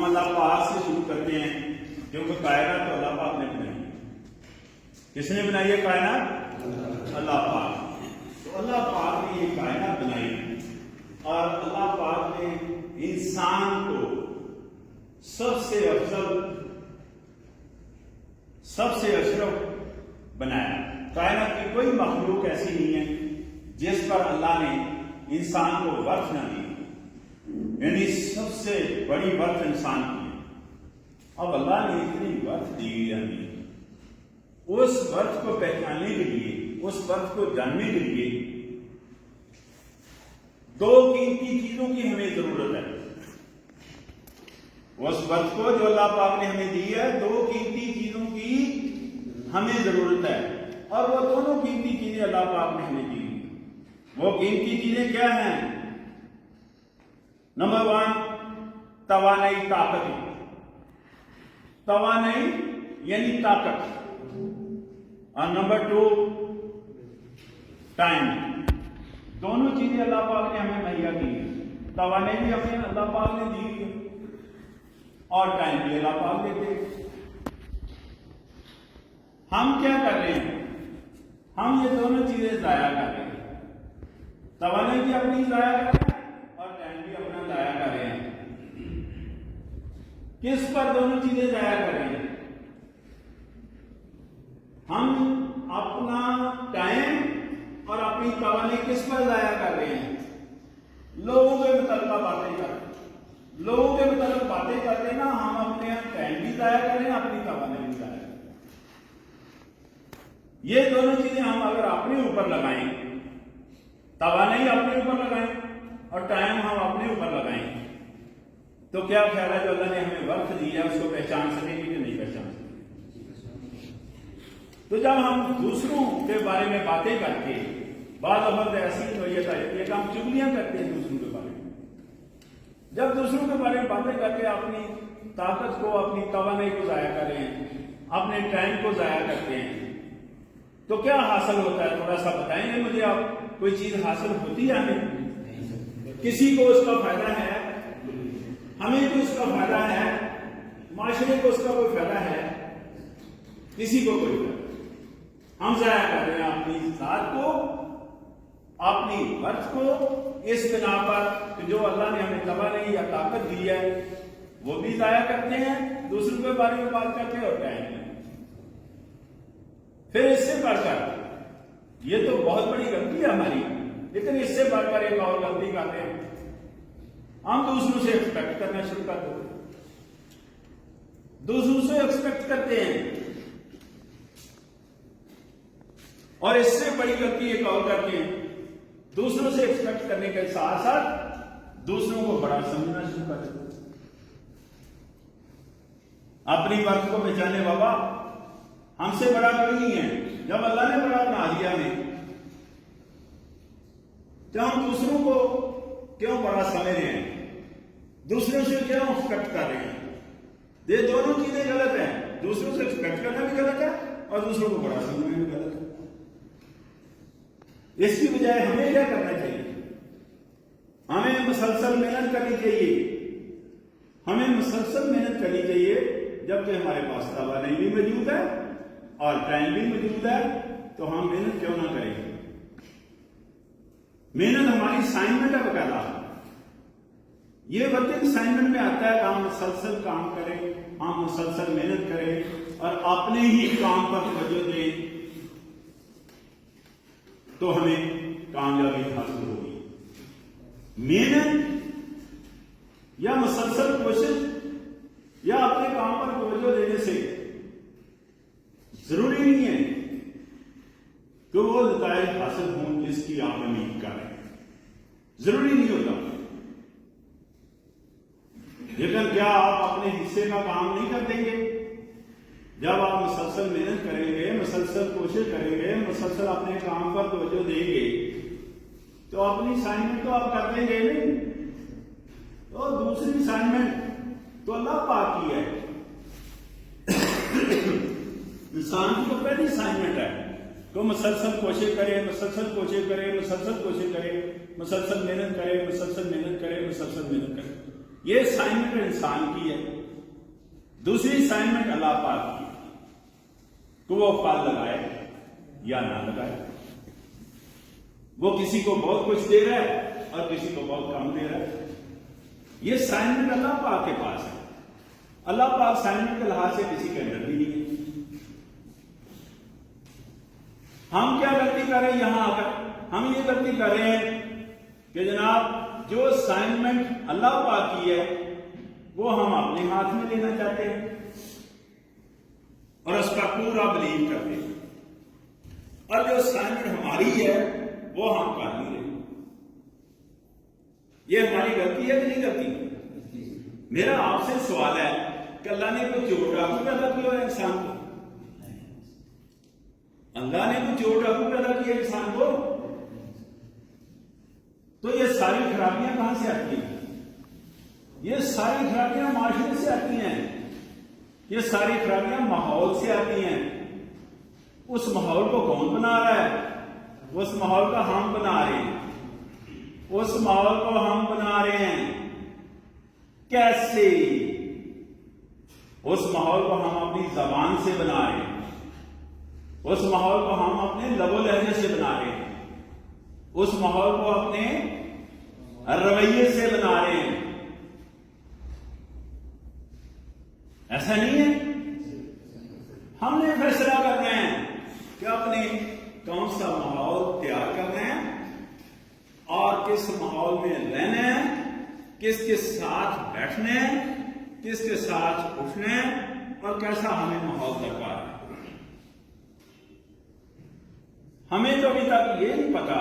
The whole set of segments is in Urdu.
ہم اللہ پاک سے شروع کرتے ہیں، کیونکہ کائنات تو اللہ پاک نے بنائی ہے۔ کس نے بنائی ہے کائنات؟ اللہ پاک۔ تو اللہ پاک نے یہ کائنات بنائی اور اللہ پاک نے انسان کو سب سے افضل، سب سے اشرف بنایا۔ کائنات کی کوئی مخلوق ایسی نہیں ہے جس پر اللہ نے انسان کو ورث نہ دی، یعنی سب سے بڑی ورث انسان کی ہے۔ اب اللہ نے اتنی ورث دی ہمیں، اس ورث کو پہچاننے کے لیے، اس ورث کو جاننے کے لیے دو قیمتی چیزوں کی ہمیں ضرورت ہے۔ اس ورث کو جو اللہ پاک نے ہمیں دی ہے، دو قیمتی چیزوں کی ہمیں ضرورت ہے، اور وہ دونوں قیمتی چیزیں اللہ پاک نے ہمیں دی۔ وہ قیمتی چیزیں کیا ہیں؟ نمبر 1 توانائی، طاقت۔ توانائی یعنی طاقت، اور نمبر 2 ٹائم۔ دونوں چیزیں اللہ پاک نے ہمیں مہیا کی ہیں۔ توانائی بھی ہمیں اللہ پاک نے دی ہے اور ٹائم بھی اللہ پاک دیتے ہیں۔ ہم کیا کر رہے ہیں؟ ہم یہ دونوں چیزیں ضائع کر رہے ہیں۔ توانائی بھی اپنی ضائع کر رہے ہیں اور ٹائم بھی اپنا ضائع کر رہے ہیں۔ کس پر دونوں چیزیں ضائع کر رہے ہیں؟ ہم اپنا ٹائم اور اپنی توانائی کس پر ضائع کر رہے ہیں؟ لوگوں کے متعلقہ باتیں کر رہے ہیں، لوگوں کے متعلق باتیں کر رہے ہیں نا، ہم اپنے ٹائم بھی ضائع کر رہے ہیں، اپنی توانائی بھی ضائع کر رہے ہیں۔ یہ دونوں چیزیں ہم اگر اپنے اوپر لگائیں، توانائی اپنے اوپر لگائیں اور ٹائم ہم اپنے اوپر لگائیں، تو کیا خیال ہے جو اللہ نے ہمیں وقت دیا ہے اس کو پہچان سکیں گے کہ نہیں پہچان سکیں گے؟ تو جب ہم دوسروں کے بارے میں باتیں کر کے، بعض اوقات ایسی نوعیت آتی ہے کہ ہم چگلیاں کرتے ہیں دوسروں کے بارے میں۔ جب دوسروں کے بارے میں باتیں کر کے اپنی طاقت کو، اپنی توانائی کو ضائع کر رہے ہیں، اپنے ٹائم کو ضائع کرتے ہیں، تو کیا حاصل ہوتا ہے؟ تھوڑا سا بتائیں گے مجھے آپ؟ کوئی چیز حاصل ہوتی ہے ہمیں؟ کسی کو اس کا فائدہ ہے؟ ہمیں بھی اس کا فائدہ ہے؟ معاشرے کو اس کا کوئی فائدہ ہے؟ کسی کو کوئی فائدہ؟ ہم ضائع کر رہے ہیں اپنی ذات کو، اپنی وقت کو، اس بنا پر کہ جو اللہ نے ہمیں توانائی یا طاقت دی ہے وہ بھی ضائع کرتے ہیں دوسروں کے بارے میں بات کرتے اور ٹائم۔ پھر اس سے بڑھ کر، یہ تو بہت بڑی غلطی ہے ہماری، لیکن اس سے بڑھ کر ایک اور غلطی کرتے ہیں، ہم دوسروں سے ایکسپیکٹ کرنا شروع کر دیتے ہیں۔ دوسروں سے ایکسپیکٹ کرتے ہیں، اور اس سے بڑی غلطی ایک اور کرتے ہیں، دوسروں سے ایکسپیکٹ کرنے کے ساتھ ساتھ دوسروں کو بڑا سمجھنا شروع کر دیتے ہیں۔ اپنی وقت کو پہچانے بابا، ہم سے بڑا کوئی نہیں ہے۔ جب اللہ نے بڑا بنا دیا ہمیں، تو ہم دوسروں کو کیوں بڑا سمجھ رہے ہیں؟ دوسروں سے کیوں ایکسپیکٹ کر رہے ہیں؟ یہ دونوں چیزیں غلط ہیں۔ دوسروں سے ایکسپیکٹ کرنا بھی غلط ہے اور دوسروں کو بڑا سمجھنا بھی غلط ہے۔ اس کی بجائے ہمیں کیا کرنا چاہیے؟ ہمیں مسلسل محنت کرنی چاہیے، ہمیں مسلسل محنت کرنی چاہیے، جبکہ ہمارے پاس توانائی بھی موجود ہے اور ٹائم بھی موجود ہے، تو ہم محنت کیوں نہ کریں؟ محنت ہماری اسائنمنٹ ہے وغیرہ، یہ ورکنگ اسائنمنٹ میں آتا ہے کہ ہم مسلسل کام کریں، ہم مسلسل محنت کریں اور اپنے ہی کام پر توجہ دیں، تو ہمیں کامیابی حاصل ہوگی۔ محنت یا مسلسل کوشش یا اپنے کام پر توجہ دینے سے ضروری نہیں ہے کہ وہ نتائج حاصل ہوں جس کی آپ امید کر رہے ہیں، ضروری نہیں ہوتا۔ لیکن کیا آپ اپنے حصے کا کام نہیں کر دیں گے؟ جب آپ مسلسل محنت کریں گے، مسلسل کوشش کریں گے، مسلسل اپنے کام پر توجہ دیں گے، تو اپنی اسائنمنٹ تو آپ کر دیں گے نہیں، تو دوسری اسائنمنٹ تو اللہ پاک کی ہے۔ انسان کی تو پہلی اسائنمنٹ ہے تو مسلسل کوشش کرے، مسلسل کوشش کرے، مسلسل کوشش کرے، مسلسل محنت کرے، مسلسل محنت کرے، مسلسل محنت کرے۔ یہ اسائنمنٹ انسان کی ہے، دوسری اسائنمنٹ اللہ پاک کی کہ وہ پھل لگائے یا نہ لگائے. وہ کسی کو بہت کچھ دے رہا ہے اور کسی کو بہت کم دے رہا ہے. یہ اسائنمنٹ اللہ پاک کے پاس ہے. اللہ پاک اسائنمنٹ کے لحاظ سے کسی کے اندر بھی نہیں ہے. ہم کیا غلطی کر رہے ہیں یہاں آ کر؟ ہم یہ غلطی کر رہے ہیں کہ جناب جو اسائنمنٹ اللہ پاک کی ہے وہ ہم اپنے ہاتھ میں لینا چاہتے ہیں اور اس کا پورا بلیو کرتے ہیں، اور جو اسائنمنٹ ہماری ہے وہ ہم کر نہیں رہے. یہ ہماری غلطی ہے کہ نہیں غلطی؟ میرا آپ سے سوال ہے کہ اللہ نے کوئی چور ڈاکو پیدا کیا ہے انسان کو؟ اللہ نے کوئی چور ڈاکو پیدا کیا انسان کو؟ تو یہ ساری خرابیاں کہاں سے آتی ہیں؟ یہ ساری خرابیاں معاشرے سے آتی ہیں، یہ ساری خرابیاں ماحول سے آتی ہیں. اس ماحول کو کون بنا رہا ہے؟ اس ماحول کا ہم بنا رہے ہیں. اس ماحول کو ہم بنا رہے ہیں کیسے؟ اس ماحول کو ہم اپنی زبان سے بنا رہے ہیں، اس ماحول کو ہم اپنے لب و لہجے سے بنا رہے ہیں، اس ماحول کو اپنے رویے سے بنا رہے ہیں. ایسا نہیں ہے؟ ہم نے فیصلہ کرنا ہے کہ اپنے کون سا ماحول تیار کرنا ہے اور کس ماحول میں رہنا ہے، کس کے ساتھ بیٹھنا ہے، کس کے ساتھ اٹھنا ہے، اور کیسا ہمیں ماحول درکار ہے. ہمیں تو ابھی تک یہ نہیں پتا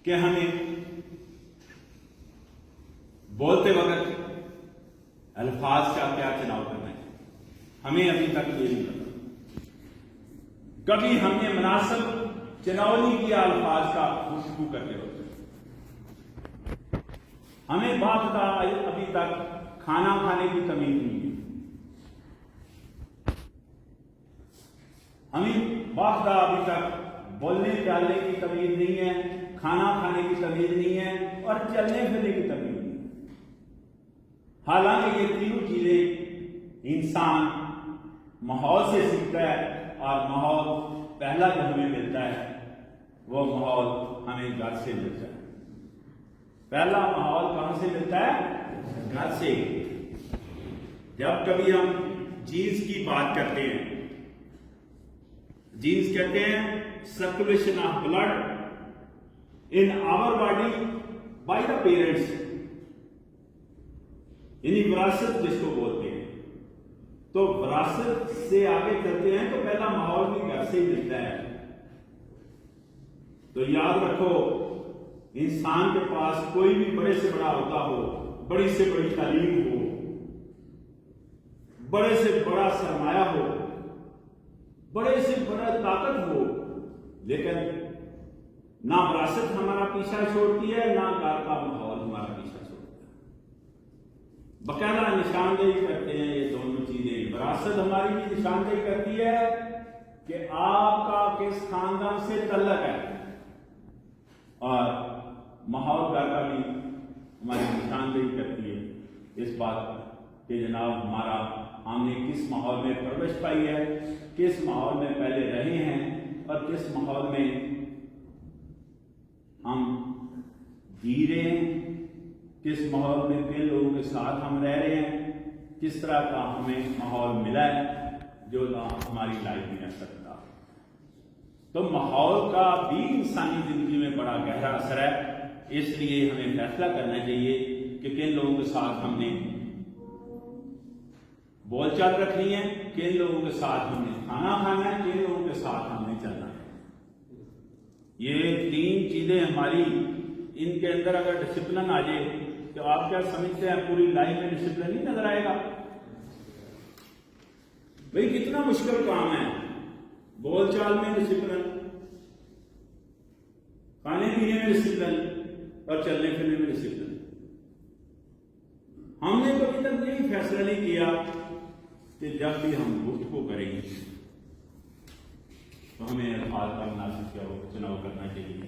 کہ ہمیں بولتے وقت الفاظ کا کیا چناؤ کرنا ہے. ہمیں ابھی تک یہ نہیں پتا. کبھی ہم نے مناسب چناؤ نہیں کیا الفاظ کا گفتگو کرتے ہوتے. ہمیں بات کا ابھی تک کھانا کھانے کی تمیز نہیں ہے. ہمیں بات کا ابھی تک بولنے چالنے کی تمیز نہیں ہے، کھانا کھانے کی تمیز نہیں ہے، اور چلنے پھرنے کی تمیز نہیں ہے. حالانکہ یہ تینوں چیزیں انسان ماحول سے سیکھتا ہے، اور ماحول پہلا جو ہمیں ملتا ہے وہ ماحول ہمیں گھر سے ملتا ہے. پہلا ماحول کہاں سے ملتا ہے؟ گھر سے. جب کبھی ہم جینس کی بات کرتے ہیں، جینس کہتے ہیں circulation of blood in our body by the parents, یعنی وراثت جس کو بولتے ہیں. تو وراثت سے آگے چلتے ہیں تو پہلا ماحول بھی گھر سے ہی ملتا ہے. تو یاد رکھو، انسان کے پاس کوئی بھی بڑے سے بڑا ہوتا ہو، بڑی سے بڑی تعلیم ہو، بڑے سے بڑا سرمایہ ہو، بڑے سے بڑا طاقت ہو، لیکن نہ وراثت ہمارا پیچھا چھوڑتی ہے، نہ گھر کا ماحول ہمارا پیچھا چھوڑتا ہے. باقاعدہ نشاندہی کرتے ہیں یہ دونوں چیزیں. وراثت ہماری بھی نشاندہی کرتی ہے کہ آپ کا کس خاندان سے تعلق ہے، اور ماحول گھر کا بھی ہماری نشاندہی کرتی ہے اس بات کہ جناب ہمارا ہم نے کس ماحول میں پرورش پائی ہے، کس ماحول میں پہلے رہے ہیں، اور کس ماحول میں ہم جی رہے ہیں، کس ماحول میں کن لوگوں کے ساتھ ہم رہ رہے ہیں، کس طرح کا ہمیں ماحول ملا ہے جو ہماری لائف میں رہ سکتا. تو ماحول کا بھی انسانی زندگی میں بڑا گہرا اثر ہے. اس لیے ہمیں فیصلہ کرنا چاہیے کہ کن لوگوں کے ساتھ ہم نے بول چال رکھنی ہے، کن لوگوں کے ساتھ ہم نے کھانا کھانا ہے، کن لوگوں کے ساتھ ہم نے چلنا ہے. یہ تین چیزیں ہماری، ان کے اندر اگر ڈسپلن آ جائے تو آپ کیا سمجھتے ہیں پوری لائف میں ڈسپلن نہیں نظر آئے گا؟ بھئی کتنا مشکل کام ہے بول چال میں ڈسپلن، کھانے پینے میں ڈسپلن، اور چلنے پھرنے میں ڈسپلن. ہم نے تو ابھی تک یہی فیصلہ نہیں کیا کہ جب بھی ہم گفتگو کریں گے تو ہمیں الفاظ کا مناسب چناؤ کرنا چاہیے.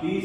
30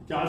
50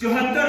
74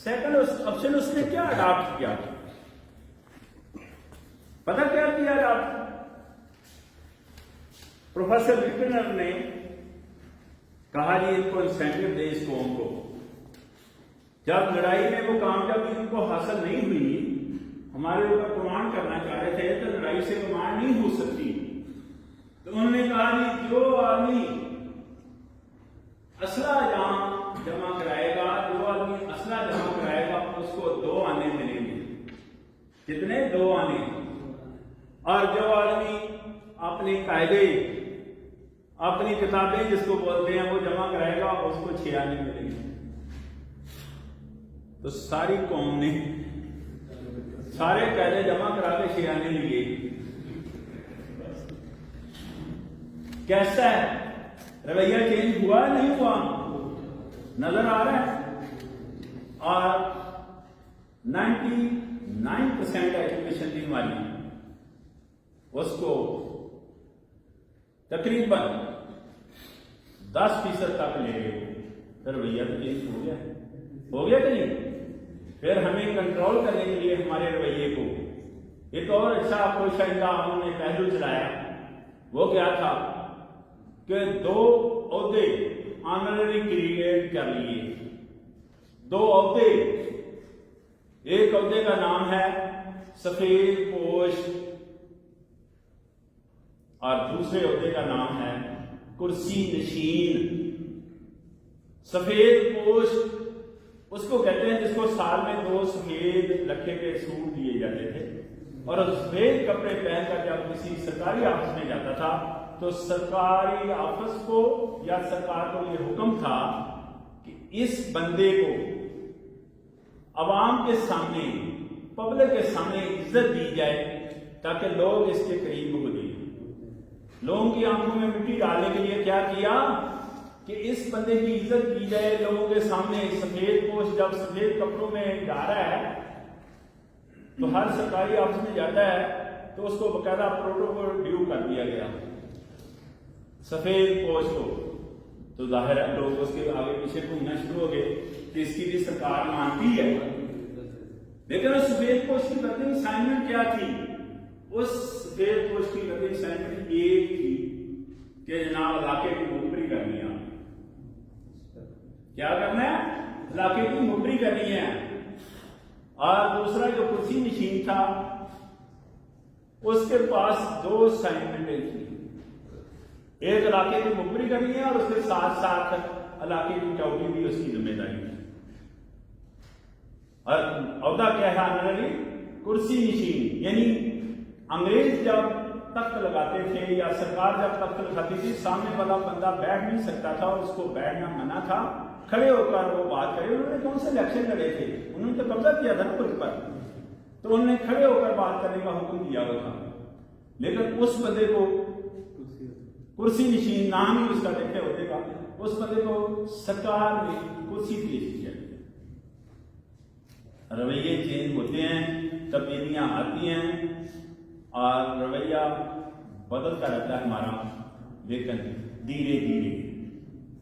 سیکنڈ آپشن اس نے کیا اڈاپٹ کیا؟ پتہ کیا کیا اڈاپٹ؟ پروفیسر وٹنر نے کہا جی ان کو انسینٹیو دے اس قوم کو، جب لڑائی میں وہ کامیابی ان کو حاصل نہیں ہوئی، ہمارے اوپر کمانڈ کرنا چاہ رہے تھے تو لڑائی سے کمانڈ نہیں ہو سکتی، تو انہوں نے کہا جی جو آدمی اسلحہ جمع کرائے گا، جو آدمی اسلحہ جمع کرائے گا اس کو 2 آنے ملیں گے۔ کتنے؟ 2 آنے۔ اور جو آدمی اپنے قاعدے، اپنی کتابیں جس کو بولتے ہیں وہ جمع کرائے گا اس کو 6 آنے ملیں گے۔ تو ساری قوم نے سارے قاعدے جمع کرا کے 6 آنے لیے۔ کیسا ہے رویہ؟ چینج ہوا نہیں ہوا؟ نظر آ رہا ہے۔ اور 99% ایجوکیشن دی ہماری اس کو تقریباً 10% تک لے گئے، تو رویہ تو چینج ہو گیا کہ نہیں؟ پھر ہمیں کنٹرول کرنے کے لیے ہمارے رویے کو ایک اور اچھا پوشیدہ انہوں نے پہلو چلایا، وہ کیا تھا کہ 2 عہدے آنرری کریٹ کر لیے۔ 2 عہدے، ایک عہدے کا نام ہے سفید پوش اور دوسرے عہدے کا نام ہے کرسی نشین۔ سفید پوش اس کو کہتے ہیں جس کو سال میں 2 سفید لکھے کے سوٹ دیے جاتے تھے، اور سفید کپڑے پہن کر جب کسی سرکاری آفس میں جاتا تھا تو سرکاری آفس کو یا سرکار کو یہ حکم تھا کہ اس بندے کو عوام کے سامنے، پبلک کے سامنے عزت دی جائے تاکہ لوگ اس کے قریب ہو جائیں۔ لوگوں کی آنکھوں میں مٹی ڈالنے کے لیے کیا کیا کہ اس بندے کی عزت کی جائے لوگوں کے سامنے۔ سفید پوش جب سفید کپڑوں میں جا رہا ہے تو ہر سرکاری آفس میں جاتا ہے تو اس کو باقاعدہ پروٹوکول ڈیو کر دیا گیا سفید پوش کو، تو ظاہر ہے لوگ اس کے آگے پیچھے گھومنا شروع ہو گئے کہ اس کی بھی سرکار مانتی ہے۔ لیکن اس سفید پوش کی ورکنگ اسائنمنٹ کیا تھی؟ اس سفید پوش کی ورکنگ اسائنمنٹ ایک تھی کہ جناب علاقے کی مخبری کرنی ہے۔ کیا کرنا ہے؟ علاقے کی مخبری کرنی ہے۔ اور دوسرا جو کرسی نشین تھا اس کے پاس 2 اسائنمنٹیں تھیں، ایک علاقے کی مخبری کرنی ہے اور اس کے ساتھ ساتھ علاقے کی چوکی بھی اس کی ذمہ داری ہے۔ اور عہدہ کیا ہے آنرری؟ کرسی نشین، یعنی انگریز جب تخت لگاتے تھے یا سرکار جب تخت لگاتی تھی سامنے والا بندہ بیٹھ نہیں سکتا تھا، اس کو بیٹھنا منع تھا، کھڑے ہو کر وہ بات کرے۔ انہوں نے کون سے الیکشن لڑے تھے؟ انہوں نے تو قبضہ کیا تھا نا ملک پر، تو انہوں نے کھڑے ہو کر بات کرنے کا حکم دیا ہوا تھا۔ لیکن اس بندے کو کرسی نشین نام ہی اس کا دیکھے ہوتے گا، اس بندے کو سرکار نے کرسی پیش کیا۔ رویے چینج ہوتے ہیں، تبدیلیاں آتی ہیں اور رویہ بدلتا رہتا ہے ہمارا، لیکن دھیرے دھیرے،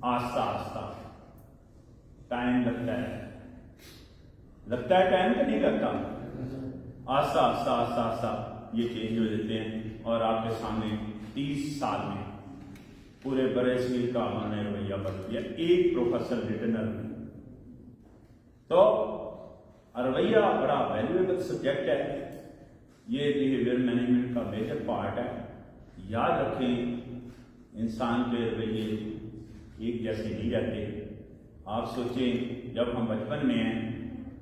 آہستہ آہستہ ٹائم لگتا ہے ٹائم تو نہیں لگتا، آہستہ آہستہ آہستہ آہستہ یہ چینج ہو جاتے ہیں اور آپ کے سامنے 30 سال میں پورے برے صغیر کا انہوں نے رویہ بدل دیا ایک پروفیسر وٹنر نے۔ تو رویہ بڑا ویلیویبل سبجیکٹ ہے، یہ بیہیویئر مینجمنٹ کا میجر پارٹ ہے۔ یاد رکھیں انسان کے رویے ایک جیسے نہیں رہتے۔ آپ سوچیں جب ہم بچپن میں ہیں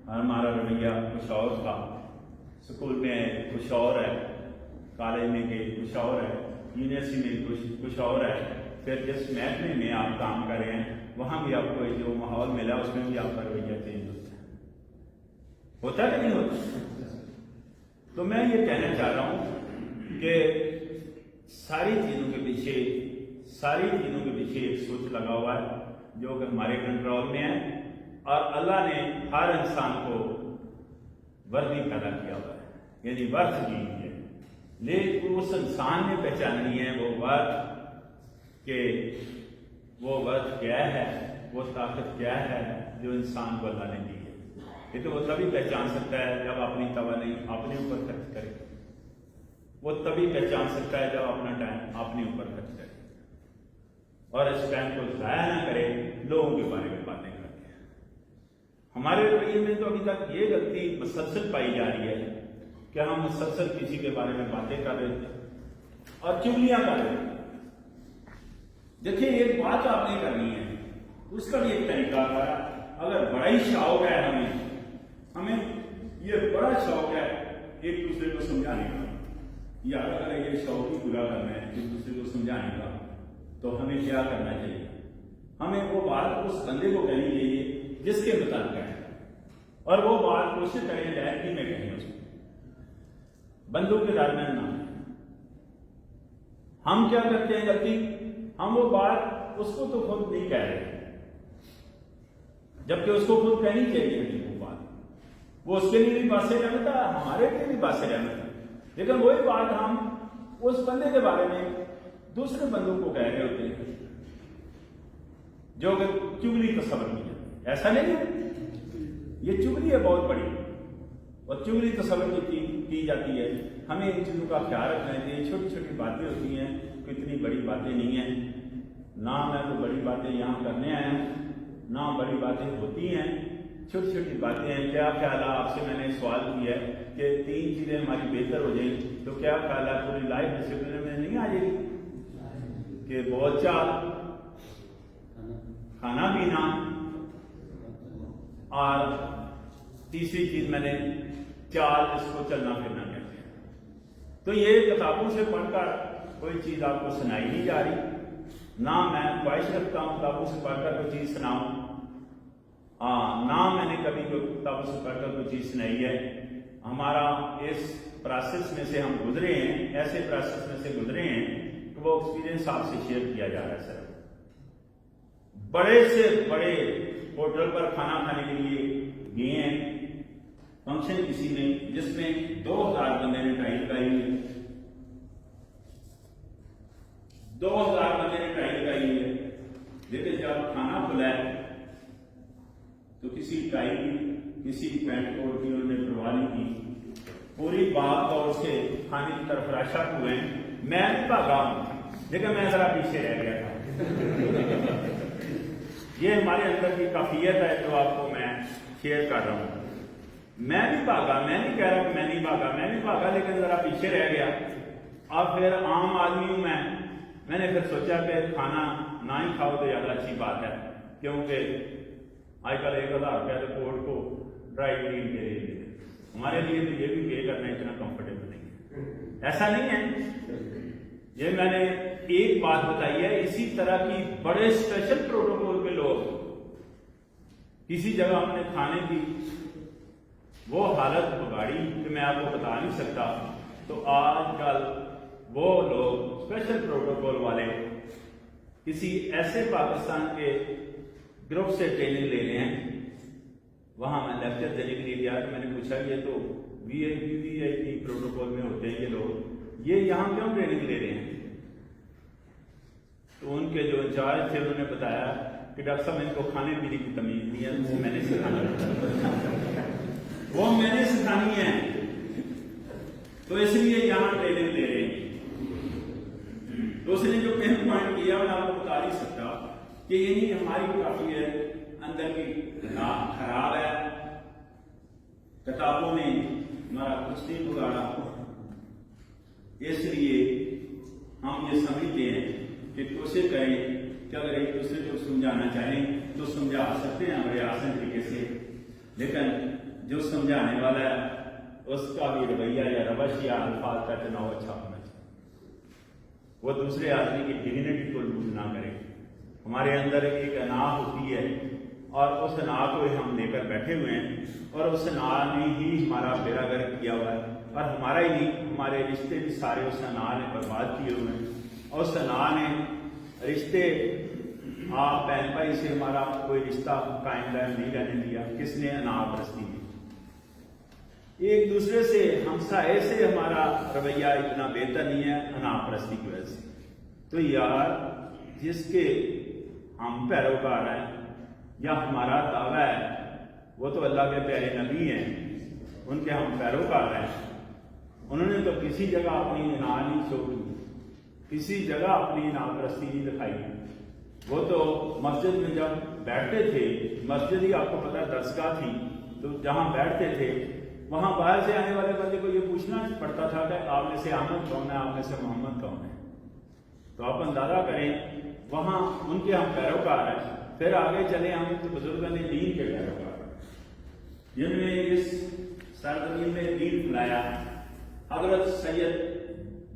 ہمارا رویہ کچھ اور تھا، اسکول میں کچھ اور ہے، کالج میں گئے کچھ اور ہے، یونیورسٹی میں کچھ اور ہے، پھر جس محکمے میں آپ کام کر رہے ہیں وہاں بھی آپ کو جو ماحول ملا اس میں بھی آپ کا رویہ چینج ہوتا ہے کہ نہیں ہوتا؟ تو میں یہ کہنا چاہ رہا ہوں کہ ساری چیزوں کے پیچھے ایک سوچ لگا ہوا ہے جو کہ ہمارے کنٹرول میں ہے، اور اللہ نے ہر انسان کو وردی پیدا کیا ہوا ہے، یعنی ورث دی ہے، لیکن اس انسان نے پہچاننی ہے وہ ورث، کہ وہ ورث کیا ہے، وہ طاقت کیا ہے جو انسان کو اللہ نے دی ہے۔ لیکن وہ تبھی پہچان سکتا ہے جب اپنی توانائی اپنے اوپر خرچ کرے. وہ تبھی پہچان سکتا ہے جب اپنا ٹائم اپنے اوپر خرچ کرے اور اس ٹائم کو ضائع نہ کرے لوگوں کے بارے میں باتیں کر کے. ہمارے رویے میں تو ابھی تک یہ غلطی مسلسل پائی جا رہی ہے کہ ہم مسلسل کسی کے بارے میں باتیں کر رہے تھے اور چگلیاں کر رہے تھے. دیکھیے ایک بات آپ نے کرنی ہے, اس کا بھی ایک طریقہ ہے. اگر بڑا ہی شوق ہے ہمیں یہ بڑا شوق ہے ایک دوسرے کو سمجھانے کا, یا اگر یہ شوق ہی پورا کرنا ہے ایک دوسرے کو سمجھانے کا, تو ہمیں کیا کرنا چاہیے؟ ہمیں وہ بات اس بندے کو کہنی چاہیے جس کے متعلق ہے, اور وہ بات کوشش کریں ڈائریکٹلی میں کہیں اس کو, بندوں کے درمیان نہ. ہم کیا کرتے ہیں غلطی, ہم وہ بات اس کو تو خود نہیں کہہ رہے جبکہ اس کو خود کہنی چاہیے. وہ بات وہ اس کے لیے بھی باعث رحمت ہے, ہمارے لیے بھی باعث رحمت ہے, لیکن وہی بات ہم اس بندے کے بارے میں دوسرے بندوں کو کہہ رہے ہوتے ہیں جو کہ چگلی تصور کی ہے. ایسا نہیں ہے, یہ چگلی ہے بہت بڑی, اور چگلی تصور کی جاتی ہے. ہمیں ان چیزوں کا خیال رکھنا ہے. یہ چھوٹی چھوٹی باتیں ہوتی ہیں, کوئی اتنی بڑی باتیں نہیں ہیں. نہ میں تو بڑی باتیں یہاں کرنے آیا ہوں, نہ بڑی باتیں ہوتی ہیں, چھوٹی چھوٹی باتیں ہیں. کیا خیال ہے, آپ سے میں نے سوال کیا ہے کہ 3 چیزیں ہماری بہتر ہو جائیں, تو کیا خیال ہے پوری لائف ڈسپلن میں نہیں آ جائے گی کہ بہت چال, کھانا پینا, اور تیسری چیز میں نے چال, اس کو چلنا پھرنا کہتے ہیں. تو یہ کتابوں سے پڑھ کر کوئی چیز آپ کو سنائی نہیں جا رہی, نہ میں خواہش رکھتا ہوں کتابوں سے پڑھ کر کوئی چیز سناؤں, نہ میں نے کبھی کوئی کتابوں سے پڑھ کر کوئی چیز سنائی ہے. ہمارا اس پروسیس میں سے ہم گزرے ہیں, ایسے پروسیس میں سے گزرے ہیں کہ وہ ایکسپیرینس آپ سے شیئر کیا جا رہا ہے. سر بڑے سے بڑے ہوٹل پر کھانا کھانے کے لیے گئے ہیں, فنکشن کسی میں جس میں 2000 بندے نے ٹائی لگائی ہے, 2000 بندے نے ٹائی لگائی ہے, لیکن جب کھانا کھلا ہے تو کسی ٹائی کی, کسی پینٹ کوٹ کی انہوں نے پرواہ نہیں کی. پوری بات اور سے کھانے کی طرف راشا ہوئے ہیں. میں بھی بھاگا ہوں, لیکن میں ذرا پیچھے رہ گیا تھا. یہ ہمارے اندر کی کیفیت ہے جو آپ کو میں شیئر کر رہا ہوں. میں بھی بھاگا, میں نہیں کہہ رہا کہ میں نہیں بھاگا, میں بھی بھاگا لیکن ذرا پیچھے رہ گیا. اب پھر عام آدمی ہوں میں نے پھر سوچا کہ کھانا نہ ہی کھاؤ تو زیادہ اچھی بات ہے, کیونکہ آج کل 1000 روپیہ رپورٹ کو ڈرائی کلین کے لیے, ہمارے لیے تو یہ بھی پے کرنا اتنا کمفرٹیبل نہیں ہے. ایسا نہیں ہے, یہ میں نے ایک بات بتائی ہے. اسی طرح کی بڑے اسپیشل پروٹوکول پہ لوگ کسی جگہ ہم نے کھانے کی وہ حالت بگاڑی کہ میں آپ کو بتا نہیں سکتا. تو آج کل وہ لوگ اسپیشل پروٹوکول والے کسی ایسے پاکستان کے گروپ سے ٹریننگ لے رہے ہیں. وہاں میں لیکچر دینے کے لیے گیا تو میں نے پوچھا یہ تو وی آئی پی پروٹوکول میں ہوتے ہیں یہ لوگ, یہ یہاں کیوں ٹریننگ لے رہے ہیں؟ تو ان کے جو انچارج تھے انہوں نے بتایا کہ ڈاکٹر صاحب ان کو کھانے پینے کی تمیز نہیں ہے, میں نے سکھانا وہ میں نے سکھانی ہے, تو اس لیے یہاں ٹریننگ لے رہے ہیں. تو اس نے جو پین پوائنٹ کیا میں آپ کو بتا نہیں سکتا کہ یہی ہماری کافی ہے اندر کی خراب ہے. کتابوں نے ہمارا کچھ نہیں بگاڑا, اس لیے ہم یہ سمجھتے ہیں کہ کوشش کریں کہ اگر ایک دوسرے کو سمجھانا چاہیں تو سمجھا سکتے ہیں بڑے آسان طریقے سے, لیکن جو سمجھانے والا ہے اس کا بھی رویہ یا روش یا الفاظ کا چناؤ اچھا ہونا چاہیے. وہ دوسرے آدمی کی ڈگنیٹی کو لوز نہ کرے. ہمارے اندر ایک انا ہوتی ہے اور اس انا کو ہم لے کر بیٹھے ہوئے ہیں, اور اس انا نے ہی ہمارا بیڑا گرک کیا ہوا ہے, اور ہمارا ہی نہیں ہمارے رشتے بھی سارے اس انا نے برباد کیے ہوئے ہیں. اور اس انا نے رشتے آپ بہن بھائی سے ہمارا کوئی رشتہ قائم نہیں رہنے دیا. کس نے؟ انا پرستی دی. ایک دوسرے سے ہمسائے سے ہمارا رویہ اتنا بہتر نہیں ہے انا پرستی کی وجہ سے. تو یار جس کے ہم پیروکار ہیں یا ہمارا دعویٰ ہے وہ تو اللہ کے پیارے نبی ہیں، ان کے ہم پیروکار ہیں، انہوں نے تو کسی جگہ اپنی اناع نہیں چھوڑی، کسی جگہ اپنی اناع پرستی نہیں دکھائی۔ وہ تو مسجد میں جب بیٹھتے تھے، مسجد ہی آپ کو پتا درسگاہ تھی، تو جہاں بیٹھتے تھے وہاں باہر سے آنے والے بندے کو یہ پوچھنا پڑتا تھا کہ آپ میں سے احمد کون ہے، آپ میں سے محمد کون ہے۔ تو آپ اندازہ کریں وہاں ان کے ہم پیروکار ہیں۔ پھر آگے چلے ہم تو بزرگوں نے دین کے پیروکار ہیں، جن نے اس سرزمین میں دین پھیلایا۔ حضرت سید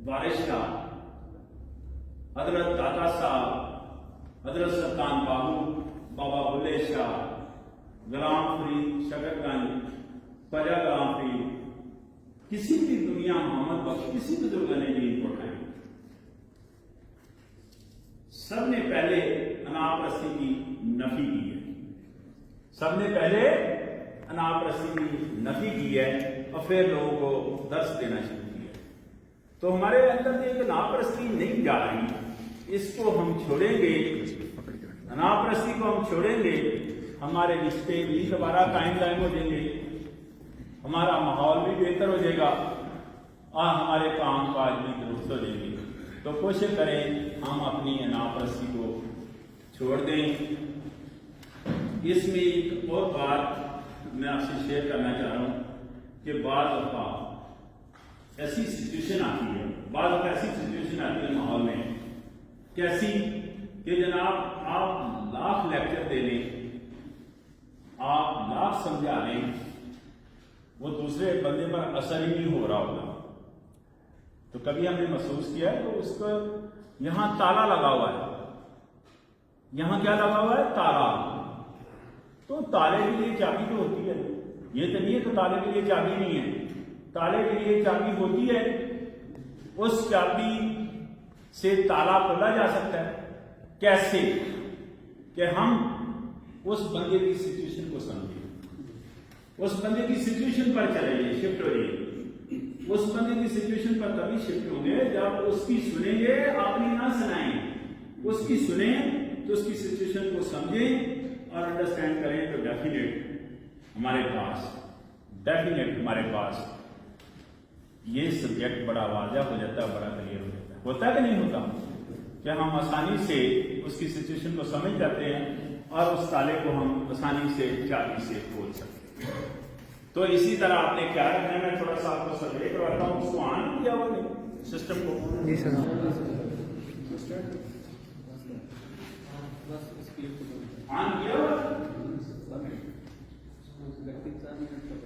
وارث شاہ، حضرت داتا صاحب، حضرت سلطان باہو، بابا بلے شاہ، غلام فرید شکر گنج، خواجہ غلام فرید، کسی بھی دنیا محمد بخش کسی بزرگ نے دین کو اٹھایا، سب نے پہلے اناع پرستی کی نفی کی ہے، سب نے پہلے اناع پرستی کی نفی کی ہے اور پھر لوگوں کو درس دینا شروع کیا۔ تو ہمارے اندر ایک اناع پرستی نہیں جا رہی، اس کو ہم چھوڑیں گے، اناع پرستی کو ہم چھوڑیں گے، ہمارے رشتے بھی دوبارہ قائم ہو جائیں گے، ہمارا ماحول بھی بہتر ہو جائے گا اور ہمارے کام کاج بھی درست ہو جائیں گے۔ تو کوشش کریں ہم اپنی اناع پرستی کو چھوڑ دیں۔ اس میں ایک اور بات میں آپ سے شیئر کرنا چاہ رہا ہوں کہ بعض اوقات ایسی سچویشن آتی ہے، بعض اوقات ایسی سچویشن آتی ہے ماحول میں، کیسی کہ جناب آپ لاکھ لیکچر دے لیں، آپ لاکھ سمجھا لیں، وہ دوسرے بندے پر اثر ہی نہیں ہو رہا ہوگا۔ تو کبھی ہم نے محسوس کیا ہے تو اس کو یہاں تالا لگا ہوا ہے، یہاں کیا لگا ہوا ہے؟ تالا۔ تو تالے کے لیے چابی تو ہوتی ہے، یہ تو نہیں ہے کہ تالے کے لیے چابی نہیں ہے، تالے کے لیے چابی ہوتی ہے، اس چابی سے تالا کھولا جا سکتا ہے۔ کیسے؟ کہ ہم اس بندے کی سچویشن کو سمجھیں، اس بندے کی سچویشن پر چلیں، شفٹ ہو جائے۔ اس بندے کی سچویشن پر تبھی شفٹ ہوں گے جب اس کی سنیں گے، اپنی نہ سنائیں، اس کی سنیں تو اس کی سچویشن کو سمجھیں اور انڈرسٹینڈ کریں، تو ڈیفینیٹ ہمارے پاس یہ سبجیکٹ بڑا واضح ہو جاتا ہے، بڑا کلیئر ہو جاتا ہے۔ ہوتا ہے کہ نہیں ہوتا کہ ہم آسانی سے اس کی سچویشن کو سمجھ جاتے ہیں اور اس تالے کو ہم آسانی سے چابی سے کھول سکتے ہیں۔ تو اسی طرح آپ نے کیا رکھنا ہے، میں تھوڑا سا آپ کو سروے کرواتا ہوں، اس کو آن کیا ہوا نہیں سسٹم کو؟ جی سر، آن کیا ہوا؟